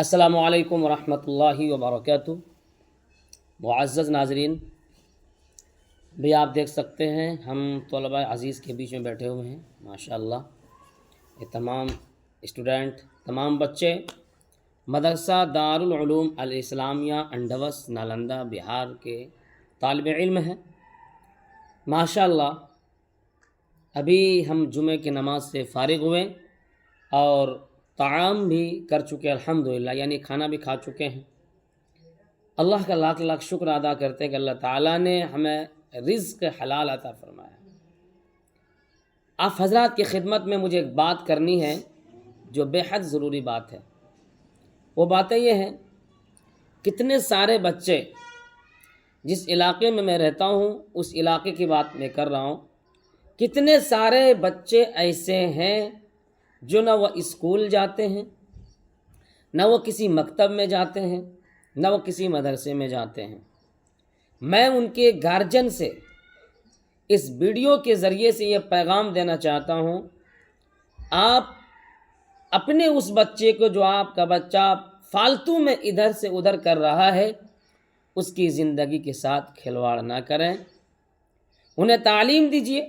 السلام علیکم ورحمۃ اللہ وبرکاتہ۔ معزز ناظرین، بھی آپ دیکھ سکتے ہیں ہم طلباء عزیز کے بیچ میں بیٹھے ہوئے ہیں۔ ماشاءاللہ یہ تمام اسٹوڈنٹ، تمام بچے مدرسہ دارالعلوم الاسلامیہ انڈوس نالندہ بہار کے طالب علم ہیں۔ ماشاءاللہ ابھی ہم جمعہ کی نماز سے فارغ ہوئے اور طعام بھی کر چکے الحمدللہ، یعنی کھانا بھی کھا چکے ہیں۔ اللہ کا لاکھ لاکھ شکر ادا کرتے ہیں کہ اللہ تعالیٰ نے ہمیں رزق حلال عطا فرمایا۔ آپ حضرات کی خدمت میں مجھے ایک بات کرنی ہے جو بے حد ضروری بات ہے۔ وہ باتیں یہ ہیں، کتنے سارے بچے، جس علاقے میں میں رہتا ہوں اس علاقے کی بات میں کر رہا ہوں، کتنے سارے بچے ایسے ہیں جو نہ وہ اسکول جاتے ہیں، نہ وہ کسی مکتب میں جاتے ہیں، نہ وہ کسی مدرسے میں جاتے ہیں۔ میں ان کے گارجن سے اس ویڈیو کے ذریعے سے یہ پیغام دینا چاہتا ہوں، آپ اپنے اس بچے کو جو آپ کا بچہ فالتو میں ادھر سے ادھر کر رہا ہے، اس کی زندگی کے ساتھ کھلواڑ نہ کریں، انہیں تعلیم دیجیے۔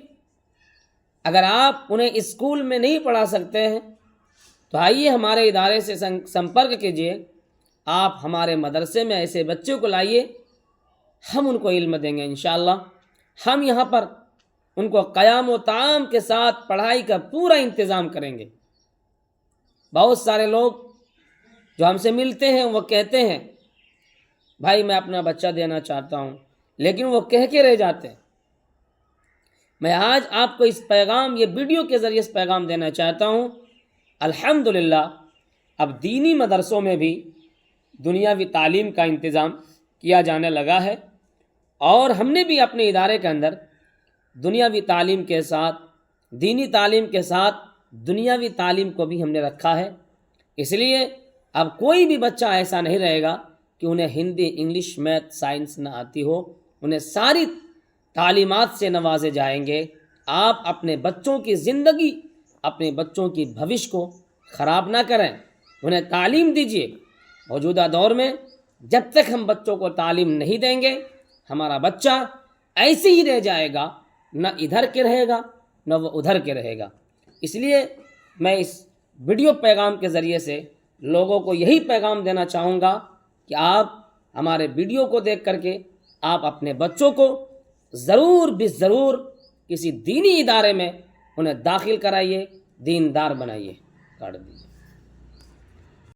اگر آپ انہیں اسکول میں نہیں پڑھا سکتے ہیں تو آئیے ہمارے ادارے سے سمپرک کیجیے، آپ ہمارے مدرسے میں ایسے بچوں کو لائیے، ہم ان کو علم دیں گے انشاءاللہ۔ ہم یہاں پر ان کو قیام و طعام کے ساتھ پڑھائی کا پورا انتظام کریں گے۔ بہت سارے لوگ جو ہم سے ملتے ہیں وہ کہتے ہیں بھائی میں اپنا بچہ دینا چاہتا ہوں، لیکن وہ کہہ کے رہ جاتے ہیں۔ میں آج آپ کو اس پیغام، یہ ویڈیو کے ذریعے اس پیغام دینا چاہتا ہوں، الحمدللہ اب دینی مدرسوں میں بھی دنیاوی تعلیم کا انتظام کیا جانے لگا ہے، اور ہم نے بھی اپنے ادارے کے اندر دنیاوی تعلیم کے ساتھ، دینی تعلیم کے ساتھ دنیاوی تعلیم کو بھی ہم نے رکھا ہے۔ اس لیے اب کوئی بھی بچہ ایسا نہیں رہے گا کہ انہیں ہندی، انگلش، میتھ، سائنس نہ آتی ہو، انہیں ساری تعلیمات سے نوازے جائیں گے۔ آپ اپنے بچوں کی زندگی، اپنے بچوں کی بھوش کو خراب نہ کریں، انہیں تعلیم دیجیے۔ موجودہ دور میں جب تک ہم بچوں کو تعلیم نہیں دیں گے، ہمارا بچہ ایسے ہی رہ جائے گا، نہ ادھر کے رہے گا نہ وہ ادھر کے رہے گا۔ اس لیے میں اس ویڈیو پیغام کے ذریعے سے لوگوں کو یہی پیغام دینا چاہوں گا کہ آپ ہمارے ویڈیو کو دیکھ کر کے آپ اپنے بچوں کو ضرور بھی ضرور کسی دینی ادارے میں انہیں داخل کرائیے، دیندار بنائیے۔ کاٹ دیجیے۔